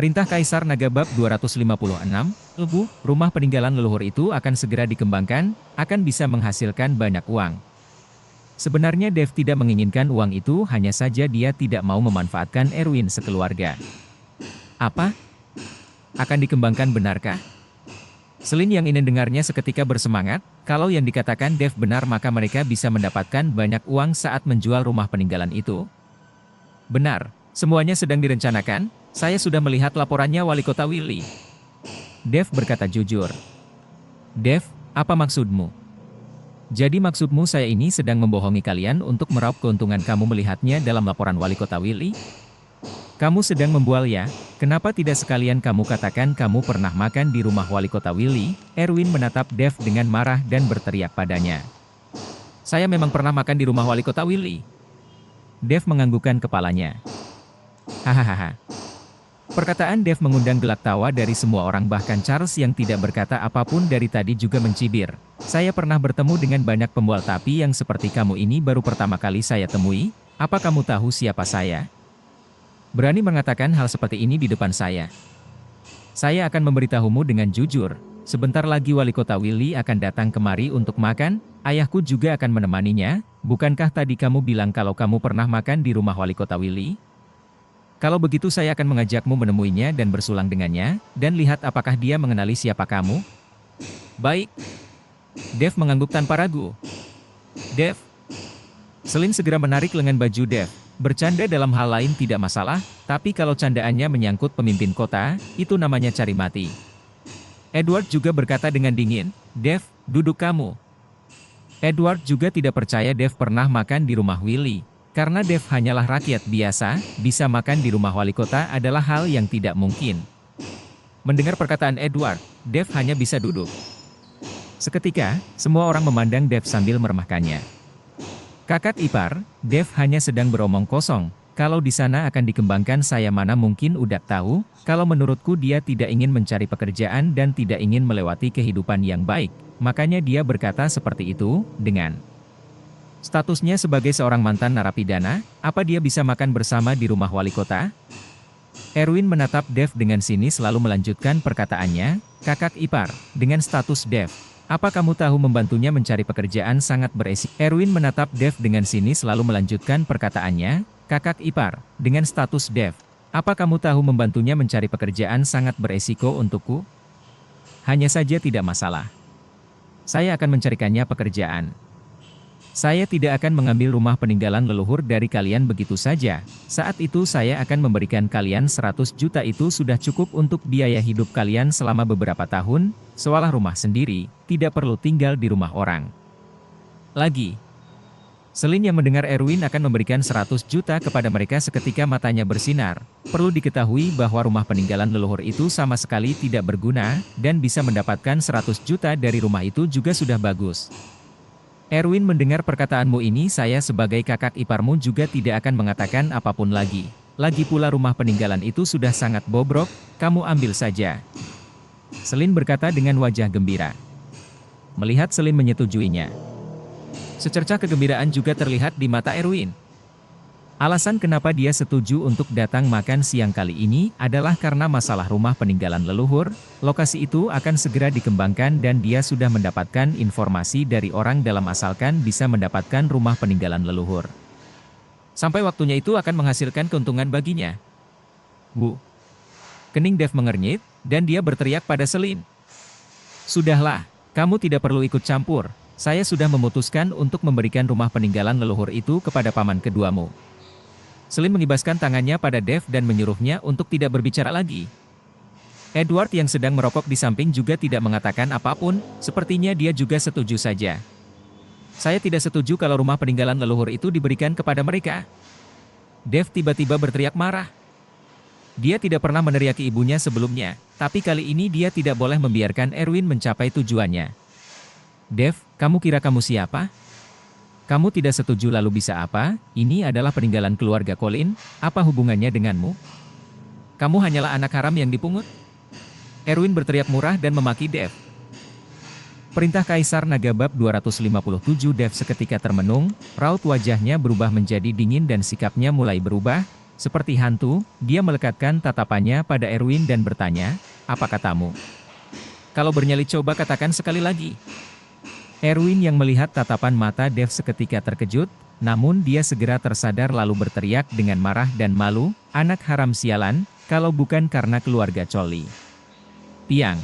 Perintah Kaisar Naga bab 256, rumah peninggalan leluhur itu akan segera dikembangkan, akan bisa menghasilkan banyak uang. Sebenarnya Dev tidak menginginkan uang itu, hanya saja dia tidak mau memanfaatkan Erwin sekeluarga. Apa? Akan dikembangkan benarkah? Selin yang ingin dengarnya seketika bersemangat, kalau yang dikatakan Dev benar maka mereka bisa mendapatkan banyak uang saat menjual rumah peninggalan itu. Benar, semuanya sedang direncanakan. Saya sudah melihat laporannya Wali Kota Willy. Dev berkata jujur. Dev, apa maksudmu? Jadi maksudmu saya ini sedang membohongi kalian untuk meraup keuntungan kamu melihatnya dalam laporan Wali Kota Willy? Kamu sedang membual ya? Kenapa tidak sekalian kamu katakan kamu pernah makan di rumah Wali Kota Willy? Erwin menatap Dev dengan marah dan berteriak padanya. Saya memang pernah makan di rumah Wali Kota Willy. Dev menganggukkan kepalanya. Hahaha. Perkataan Dev mengundang gelak tawa dari semua orang, bahkan Charles yang tidak berkata apapun dari tadi juga mencibir. Saya pernah bertemu dengan banyak pembual tapi yang seperti kamu ini baru pertama kali saya temui. Apa kamu tahu siapa saya? Berani mengatakan hal seperti ini di depan saya. Saya akan memberitahumu dengan jujur. Sebentar lagi Wali Kota Willy akan datang kemari untuk makan. Ayahku juga akan menemaninya. Bukankah tadi kamu bilang kalau kamu pernah makan di rumah Wali Kota Willy? Kalau begitu saya akan mengajakmu menemuinya dan bersulang dengannya, dan lihat apakah dia mengenali siapa kamu. Baik. Dev mengangguk tanpa ragu. Dev. Selin segera menarik lengan baju Dev. Bercanda dalam hal lain tidak masalah, tapi kalau candaannya menyangkut pemimpin kota, itu namanya cari mati. Edward juga berkata dengan dingin, Dev, duduk kamu. Edward juga tidak percaya Dev pernah makan di rumah Willy. Karena Dev hanyalah rakyat biasa, bisa makan di rumah wali kota adalah hal yang tidak mungkin. Mendengar perkataan Edward, Dev hanya bisa duduk. Seketika, semua orang memandang Dev sambil meremehkannya. Kakak ipar, Dev hanya sedang beromong kosong. Kalau di sana akan dikembangkan saya mana mungkin udah tahu, kalau menurutku dia tidak ingin mencari pekerjaan dan tidak ingin melewati kehidupan yang baik. Makanya dia berkata seperti itu, dengan statusnya sebagai seorang mantan narapidana, apa dia bisa makan bersama di rumah wali kota? Erwin menatap Dev dengan sinis lalu melanjutkan perkataannya, kakak ipar, dengan status Dev, apa kamu tahu membantunya mencari pekerjaan sangat beresiko? Erwin menatap Dev dengan sinis lalu melanjutkan perkataannya, kakak ipar, dengan status Dev, apa kamu tahu membantunya mencari pekerjaan sangat beresiko untukku? Hanya saja tidak masalah. Saya akan mencarikannya pekerjaan. Saya tidak akan mengambil rumah peninggalan leluhur dari kalian begitu saja. Saat itu saya akan memberikan kalian 100 juta, itu sudah cukup untuk biaya hidup kalian selama beberapa tahun, seolah rumah sendiri, tidak perlu tinggal di rumah orang. Lagi. Selin yang mendengar Erwin akan memberikan 100 juta kepada mereka seketika matanya bersinar. Perlu diketahui bahwa rumah peninggalan leluhur itu sama sekali tidak berguna, dan bisa mendapatkan 100 juta dari rumah itu juga sudah bagus. Erwin mendengar perkataanmu ini, saya sebagai kakak iparmu juga tidak akan mengatakan apapun lagi. Lagi pula rumah peninggalan itu sudah sangat bobrok, kamu ambil saja. Selin berkata dengan wajah gembira. Melihat Selin menyetujuinya, secercah kegembiraan juga terlihat di mata Erwin. Alasan kenapa dia setuju untuk datang makan siang kali ini adalah karena masalah rumah peninggalan leluhur. Lokasi itu akan segera dikembangkan dan dia sudah mendapatkan informasi dari orang dalam asalkan bisa mendapatkan rumah peninggalan leluhur. Sampai waktunya itu akan menghasilkan keuntungan baginya. Bu. Kening Dev mengernyit, dan dia berteriak pada Selin. Sudahlah, kamu tidak perlu ikut campur. Saya sudah memutuskan untuk memberikan rumah peninggalan leluhur itu kepada paman keduamu. Selin mengibaskan tangannya pada Dev dan menyuruhnya untuk tidak berbicara lagi. Edward yang sedang merokok di samping juga tidak mengatakan apapun, sepertinya dia juga setuju saja. Saya tidak setuju kalau rumah peninggalan leluhur itu diberikan kepada mereka. Dev tiba-tiba berteriak marah. Dia tidak pernah meneriaki ibunya sebelumnya, tapi kali ini dia tidak boleh membiarkan Erwin mencapai tujuannya. Dev, kamu kira kamu siapa? Kamu tidak setuju lalu bisa apa? Ini adalah peninggalan keluarga Colin, apa hubungannya denganmu? Kamu hanyalah anak haram yang dipungut? Erwin berteriak murah dan memaki Dev. Perintah Kaisar Naga bab 257. Dev seketika termenung, raut wajahnya berubah menjadi dingin dan sikapnya mulai berubah. Seperti hantu, dia melekatkan tatapannya pada Erwin dan bertanya, "Apa katamu? Kalau bernyali coba katakan sekali lagi." Erwin yang melihat tatapan mata Dev seketika terkejut, namun dia segera tersadar lalu berteriak dengan marah dan malu, "Anak haram sialan, kalau bukan karena keluarga Coli." Tiang.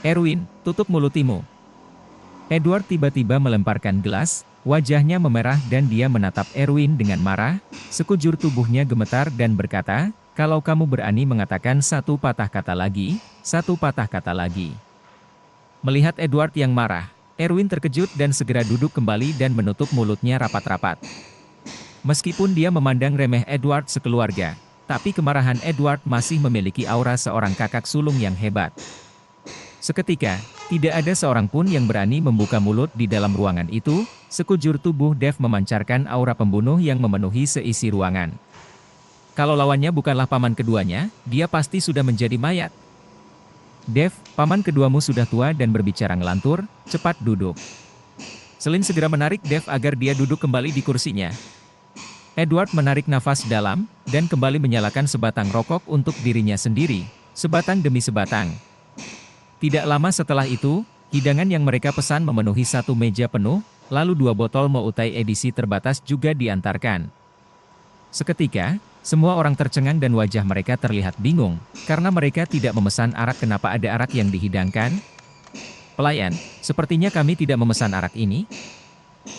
"Erwin, tutup mulutmu." Edward tiba-tiba melemparkan gelas, wajahnya memerah dan dia menatap Erwin dengan marah, sekujur tubuhnya gemetar dan berkata, "Kalau kamu berani mengatakan satu patah kata lagi, satu patah kata lagi." Melihat Edward yang marah, Erwin terkejut dan segera duduk kembali dan menutup mulutnya rapat-rapat. Meskipun dia memandang remeh Edward sekeluarga, tapi kemarahan Edward masih memiliki aura seorang kakak sulung yang hebat. Seketika, tidak ada seorang pun yang berani membuka mulut di dalam ruangan itu, sekujur tubuh Dev memancarkan aura pembunuh yang memenuhi seisi ruangan. Kalau lawannya bukanlah paman keduanya, dia pasti sudah menjadi mayat. "Dev, paman keduamu sudah tua dan berbicara ngelantur, cepat duduk." Selin segera menarik Dev agar dia duduk kembali di kursinya. Edward menarik nafas dalam, dan kembali menyalakan sebatang rokok untuk dirinya sendiri, sebatang demi sebatang. Tidak lama setelah itu, hidangan yang mereka pesan memenuhi satu meja penuh, lalu 2 botol Moutai edisi terbatas juga diantarkan. Seketika, semua orang tercengang dan wajah mereka terlihat bingung, karena mereka tidak memesan arak. "Kenapa ada arak yang dihidangkan?" "Pelayan, sepertinya kami tidak memesan arak ini."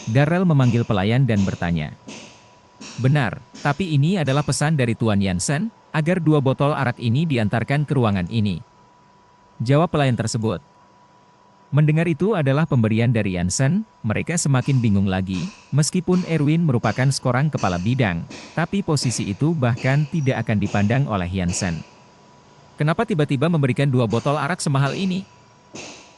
Darrell memanggil pelayan dan bertanya. "Benar, tapi ini adalah pesan dari Tuan Yansen, agar 2 botol arak ini diantarkan ke ruangan ini," jawab pelayan tersebut. Mendengar itu adalah pemberian dari Yansen, mereka semakin bingung lagi, meskipun Erwin merupakan seorang kepala bidang, tapi posisi itu bahkan tidak akan dipandang oleh Yansen. "Kenapa tiba-tiba memberikan 2 botol arak semahal ini?"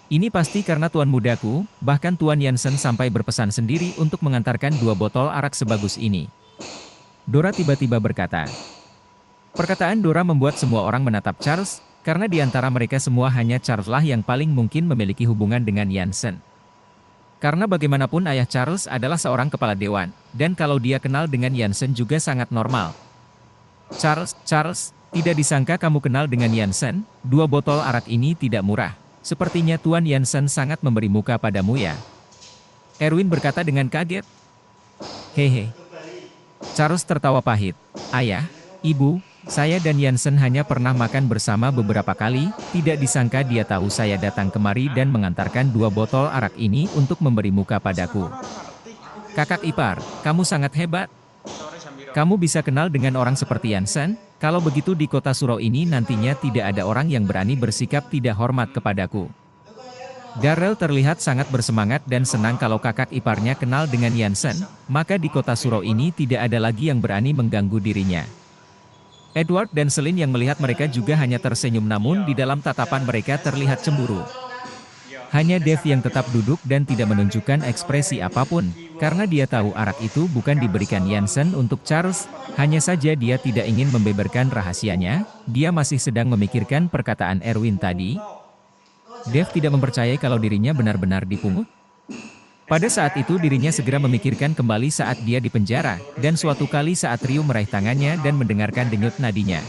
"Ini pasti karena tuan mudaku, bahkan Tuan Yansen sampai berpesan sendiri untuk mengantarkan 2 botol arak sebagus ini," Dora tiba-tiba berkata. Perkataan Dora membuat semua orang menatap Charles, karena di antara mereka semua hanya Charles lah yang paling mungkin memiliki hubungan dengan Yansen. Karena bagaimanapun ayah Charles adalah seorang kepala dewan, dan kalau dia kenal dengan Yansen juga sangat normal. Charles, tidak disangka kamu kenal dengan Yansen, 2 botol arak ini tidak murah. Sepertinya Tuan Yansen sangat memberi muka padamu ya?" Erwin berkata dengan kaget. "Hehe." Charles tertawa pahit. "Ayah, Ibu, saya dan Yansen hanya pernah makan bersama beberapa kali, tidak disangka dia tahu saya datang kemari dan mengantarkan 2 botol arak ini untuk memberi muka padaku. Kakak ipar, kamu sangat hebat. Kamu bisa kenal dengan orang seperti Yansen, kalau begitu di kota Surau ini nantinya tidak ada orang yang berani bersikap tidak hormat kepadaku." Darrell terlihat sangat bersemangat dan senang kalau kakak iparnya kenal dengan Yansen, maka di kota Surau ini tidak ada lagi yang berani mengganggu dirinya. Edward dan Selin yang melihat mereka juga hanya tersenyum, namun di dalam tatapan mereka terlihat cemburu. Hanya Dev yang tetap duduk dan tidak menunjukkan ekspresi apapun, karena dia tahu arak itu bukan diberikan Yansen untuk Charles, hanya saja dia tidak ingin membeberkan rahasianya, dia masih sedang memikirkan perkataan Erwin tadi. Dev tidak mempercayai kalau dirinya benar-benar dipungut. Pada saat itu dirinya segera memikirkan kembali saat dia di penjara, dan suatu kali saat Ryu meraih tangannya dan mendengarkan denyut nadinya.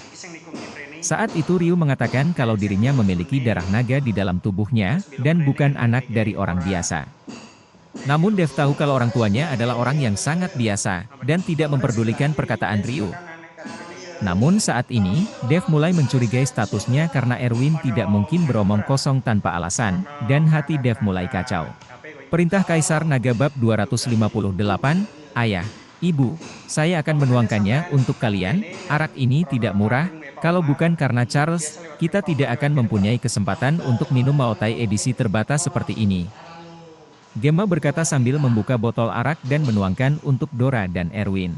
Saat itu Ryu mengatakan kalau dirinya memiliki darah naga di dalam tubuhnya, dan bukan anak dari orang biasa. Namun Dev tahu kalau orang tuanya adalah orang yang sangat biasa, dan tidak memperdulikan perkataan Ryu. Namun saat ini, Dev mulai mencurigai statusnya karena Erwin tidak mungkin beromong kosong tanpa alasan, dan hati Dev mulai kacau. Perintah Kaisar Naga bab 258, "Ayah, Ibu, saya akan menuangkannya untuk kalian, arak ini tidak murah, kalau bukan karena Charles, kita tidak akan mempunyai kesempatan untuk minum Moutai edisi terbatas seperti ini." Gemma berkata sambil membuka botol arak dan menuangkan untuk Dora dan Erwin.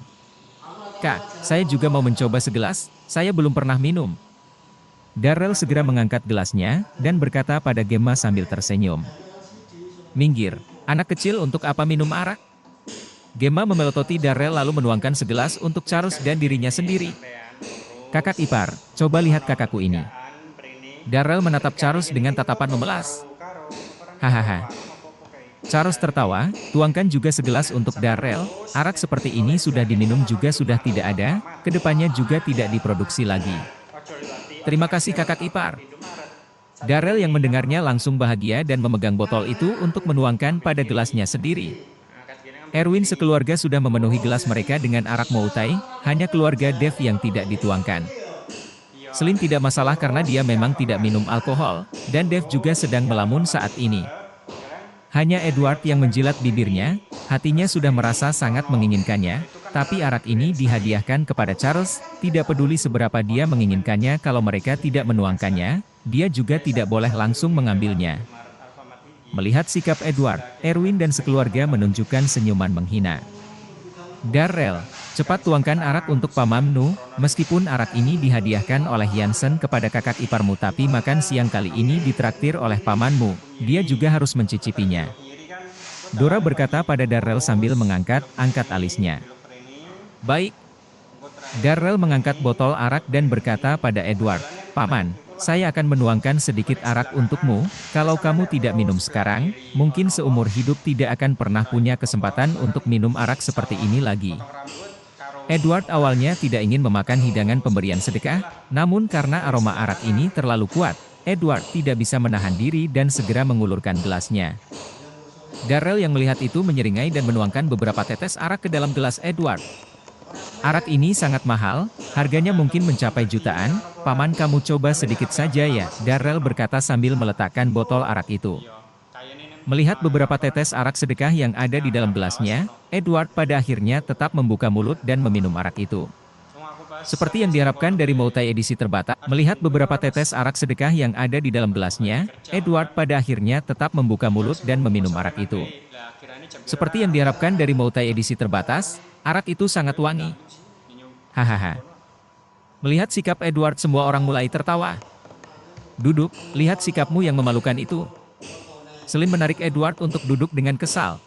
"Kak, saya juga mau mencoba segelas, saya belum pernah minum." Darrell segera mengangkat gelasnya, dan berkata pada Gemma sambil tersenyum. "Minggir, anak kecil, untuk apa minum arak?" Gemma memelototi Darrell lalu menuangkan segelas untuk Charles dan dirinya sendiri. "Kakak ipar, coba lihat kakakku ini." Darrell menatap Charles dengan tatapan memelas. "Hahaha. Charles tertawa, tuangkan juga segelas untuk Darrell, arak seperti ini sudah diminum juga sudah tidak ada, kedepannya juga tidak diproduksi lagi. Terima kasih kakak ipar. Darrell yang mendengarnya langsung bahagia dan memegang botol itu untuk menuangkan pada gelasnya sendiri. Erwin sekeluarga sudah memenuhi gelas mereka dengan arak Moutai, hanya keluarga Dev yang tidak dituangkan. Celine tidak masalah karena dia memang tidak minum alkohol, dan Dev juga sedang melamun saat ini. Hanya Edward yang menjilat bibirnya, hatinya sudah merasa sangat menginginkannya, tapi arak ini dihadiahkan kepada Charles, tidak peduli seberapa dia menginginkannya kalau mereka tidak menuangkannya, dia juga tidak boleh langsung mengambilnya. Melihat sikap Edward, Erwin dan sekeluarga menunjukkan senyuman menghina. Darrell, cepat tuangkan arak untuk pamanmu, meskipun arak ini dihadiahkan oleh Jansen kepada kakak iparmu tapi makan siang kali ini ditraktir oleh pamanmu, dia juga harus mencicipinya. Dora berkata pada Darrell sambil angkat alisnya. Baik. Darrell mengangkat botol arak dan berkata pada Edward, Paman, saya akan menuangkan sedikit arak untukmu, kalau kamu tidak minum sekarang, mungkin seumur hidup tidak akan pernah punya kesempatan untuk minum arak seperti ini lagi. Edward awalnya tidak ingin memakan hidangan pemberian sedekah, namun karena aroma arak ini terlalu kuat, Edward tidak bisa menahan diri dan segera mengulurkan gelasnya. Darrell yang melihat itu menyeringai dan menuangkan beberapa tetes arak ke dalam gelas Edward. Arak ini sangat mahal, harganya mungkin mencapai jutaan, Paman kamu coba sedikit saja ya, Darrell berkata sambil meletakkan botol arak itu. Melihat beberapa tetes arak sedekah yang ada di dalam gelasnya, Edward pada akhirnya tetap membuka mulut dan meminum arak itu. Seperti yang diharapkan dari Moutai edisi terbatas, melihat beberapa tetes arak sedekah yang ada di dalam gelasnya, Edward pada akhirnya tetap membuka mulut dan meminum arak itu. Seperti yang diharapkan dari Moutai edisi terbatas, arak itu sangat wangi. Hahaha. Melihat sikap Edward semua orang mulai tertawa. Duduk, lihat sikapmu yang memalukan itu. Celine menarik Edward untuk duduk dengan kesal.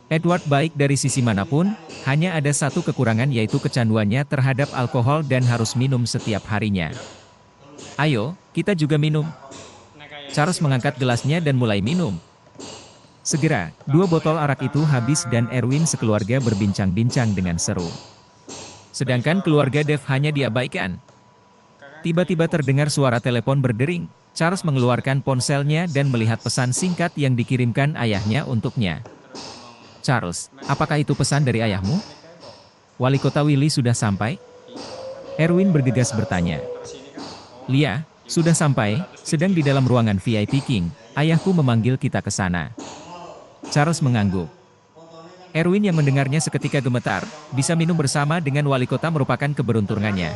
Edward baik dari sisi manapun, hanya ada satu kekurangan yaitu kecanduannya terhadap alkohol dan harus minum setiap harinya. Ayo, kita juga minum. Charles mengangkat gelasnya dan mulai minum. Segera, 2 botol arak itu habis dan Erwin sekeluarga berbincang-bincang dengan seru. Sedangkan keluarga Dev hanya diabaikan. Tiba-tiba terdengar suara telepon berdering. Charles mengeluarkan ponselnya dan melihat pesan singkat yang dikirimkan ayahnya untuknya. Charles, apakah itu pesan dari ayahmu? Wali kota Willy sudah sampai? Erwin bergegas bertanya. Lia, sudah sampai, sedang di dalam ruangan VIP King, ayahku memanggil kita ke sana. Charles mengangguk. Erwin yang mendengarnya seketika gemetar, bisa minum bersama dengan wali kota merupakan keberuntungannya.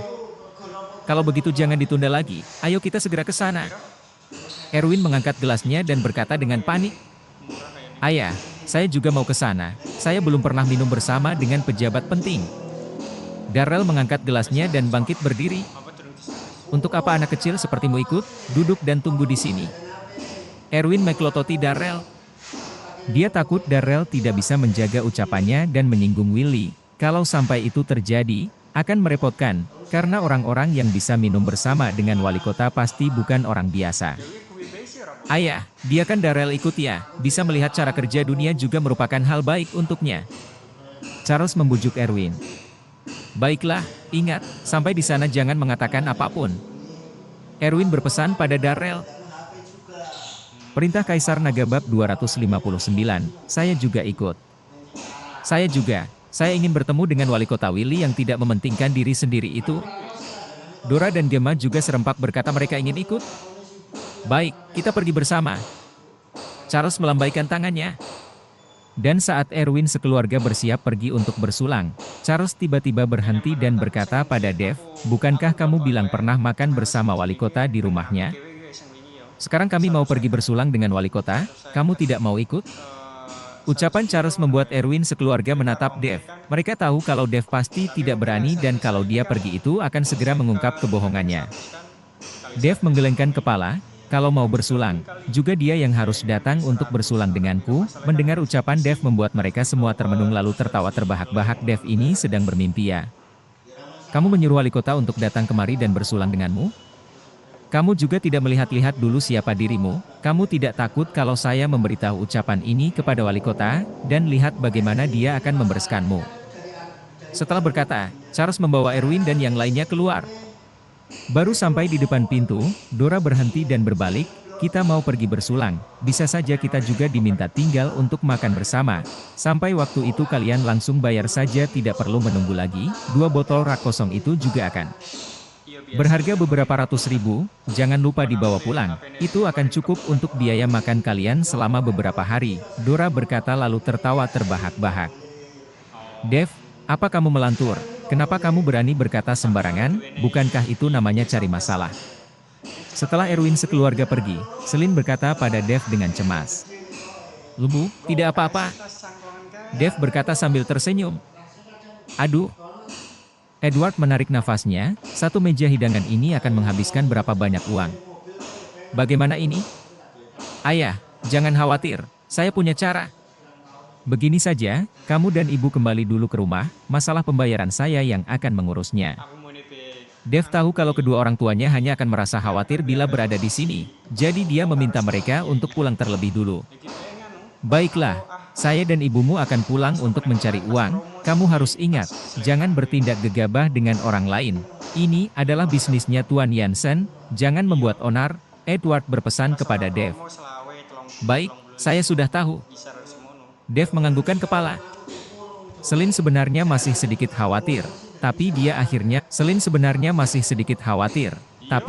Kalau begitu jangan ditunda lagi, ayo kita segera ke sana. Erwin mengangkat gelasnya dan berkata dengan panik. Ayah, saya juga mau ke sana, saya belum pernah minum bersama dengan pejabat penting. Darrell mengangkat gelasnya dan bangkit berdiri. Untuk apa anak kecil sepertimu ikut, duduk dan tunggu di sini. Erwin mekelototi Darrell. Dia takut Darrell tidak bisa menjaga ucapannya dan menyinggung Willy. Kalau sampai itu terjadi, akan merepotkan, karena orang-orang yang bisa minum bersama dengan wali kota pasti bukan orang biasa. Ayah, biarkan Darrell ikut ya, bisa melihat cara kerja dunia juga merupakan hal baik untuknya. Charles membujuk Erwin. Baiklah, ingat, sampai di sana jangan mengatakan apapun. Erwin berpesan pada Darrell. Perintah Kaisar Naga bab 259, saya juga ikut. Saya juga, saya ingin bertemu dengan wali kota Willy yang tidak mementingkan diri sendiri itu. Dora dan Gemma juga serempak berkata mereka ingin ikut. Baik, kita pergi bersama. Charles melambaikan tangannya. Dan saat Erwin sekeluarga bersiap pergi untuk bersulang, Charles tiba-tiba berhenti dan berkata pada Dev, bukankah kamu bilang pernah makan bersama wali kota di rumahnya? Sekarang kami mau pergi bersulang dengan wali kota, kamu tidak mau ikut? Ucapan Charles membuat Erwin sekeluarga menatap Dev. Mereka tahu kalau Dev pasti tidak berani dan kalau dia pergi itu akan segera mengungkap kebohongannya. Dev menggelengkan kepala, kalau mau bersulang, juga dia yang harus datang untuk bersulang denganku. Mendengar ucapan Dev membuat mereka semua termenung lalu tertawa terbahak-bahak. Dev ini sedang bermimpi ya? Kamu menyuruh wali kota untuk datang kemari dan bersulang denganmu? Kamu juga tidak melihat-lihat dulu siapa dirimu, kamu tidak takut kalau saya memberitahu ucapan ini kepada wali kota, dan lihat bagaimana dia akan membereskanmu. Setelah berkata, Charles membawa Erwin dan yang lainnya keluar. Baru sampai di depan pintu, Dora berhenti dan berbalik, kita mau pergi bersulang, bisa saja kita juga diminta tinggal untuk makan bersama. Sampai waktu itu kalian langsung bayar saja, tidak perlu menunggu lagi, 2 botol rak kosong itu juga akan berharga beberapa ratus ribu, jangan lupa dibawa pulang, itu akan cukup untuk biaya makan kalian selama beberapa hari, Dora berkata lalu tertawa terbahak-bahak. Dev, apa kamu melantur? Kenapa kamu berani berkata sembarangan, bukankah itu namanya cari masalah? Setelah Erwin sekeluarga pergi, Celine berkata pada Dev dengan cemas. Lubu, tidak apa-apa. Dev berkata sambil tersenyum. Aduh. Edward menarik nafasnya, 1 meja hidangan ini akan menghabiskan berapa banyak uang. Bagaimana ini? Ayah, jangan khawatir, saya punya cara. Begini saja, kamu dan ibu kembali dulu ke rumah, masalah pembayaran saya yang akan mengurusnya. Dev tahu kalau kedua orang tuanya hanya akan merasa khawatir bila berada di sini, jadi dia meminta mereka untuk pulang terlebih dulu. Baiklah, saya dan ibumu akan pulang untuk mencari uang, kamu harus ingat, jangan bertindak gegabah dengan orang lain. Ini adalah bisnisnya Tuan Jansen, jangan membuat onar, Edward berpesan kepada Dev. Baik, saya sudah tahu. Dev menganggukkan kepala. Celine sebenarnya masih sedikit khawatir, tapi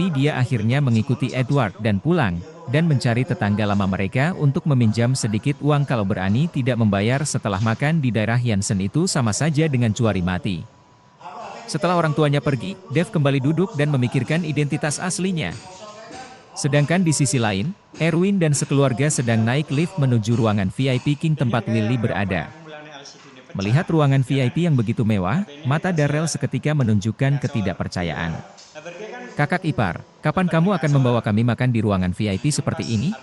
dia akhirnya mengikuti Edward dan pulang, dan mencari tetangga lama mereka untuk meminjam sedikit uang kalau berani tidak membayar setelah makan di daerah Jansen itu sama saja dengan curi mati. Setelah orang tuanya pergi, Dev kembali duduk dan memikirkan identitas aslinya. Sedangkan di sisi lain, Erwin dan sekeluarga sedang naik lift menuju ruangan VIP King tempat Willy berada. Melihat ruangan VIP yang begitu mewah, mata Darrell seketika menunjukkan ketidakpercayaan. Kakak ipar, kapan kamu akan membawa kami makan di ruangan VIP seperti ini?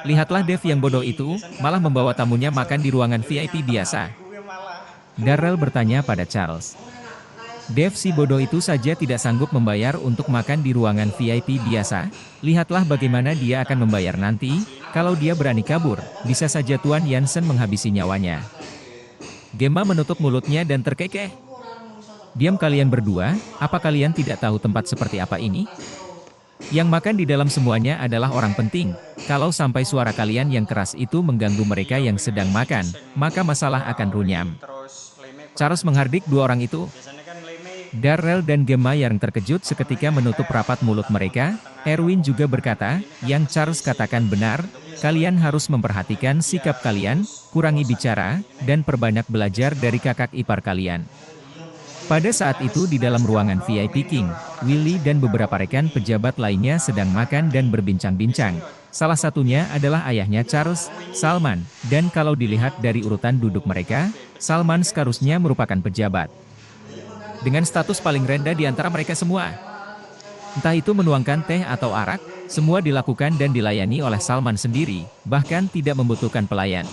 Lihatlah Dev yang bodoh itu, malah membawa tamunya makan di ruangan VIP biasa. Darrell bertanya pada Charles. Dev si bodoh itu saja tidak sanggup membayar untuk makan di ruangan VIP biasa. Lihatlah bagaimana dia akan membayar nanti, kalau dia berani kabur, bisa saja Tuan Jansen menghabisi nyawanya. Gemma menutup mulutnya dan terkekeh. Diam kalian berdua, apa kalian tidak tahu tempat seperti apa ini? Yang makan di dalam semuanya adalah orang penting. Kalau sampai suara kalian yang keras itu mengganggu mereka yang sedang makan, maka masalah akan runyam. Charles menghardik dua orang itu. Darrell dan Gemma yang terkejut seketika menutup rapat mulut mereka. Erwin juga berkata, yang Charles katakan benar, kalian harus memperhatikan sikap kalian, kurangi bicara, dan perbanyak belajar dari kakak ipar kalian. Pada saat itu di dalam ruangan VIP King, Willy dan beberapa rekan pejabat lainnya sedang makan dan berbincang-bincang. Salah satunya adalah ayahnya Charles, Salman, dan kalau dilihat dari urutan duduk mereka, Salman seharusnya merupakan pejabat dengan status paling rendah di antara mereka semua. Entah itu menuangkan teh atau arak, semua dilakukan dan dilayani oleh Salman sendiri, bahkan tidak membutuhkan pelayan.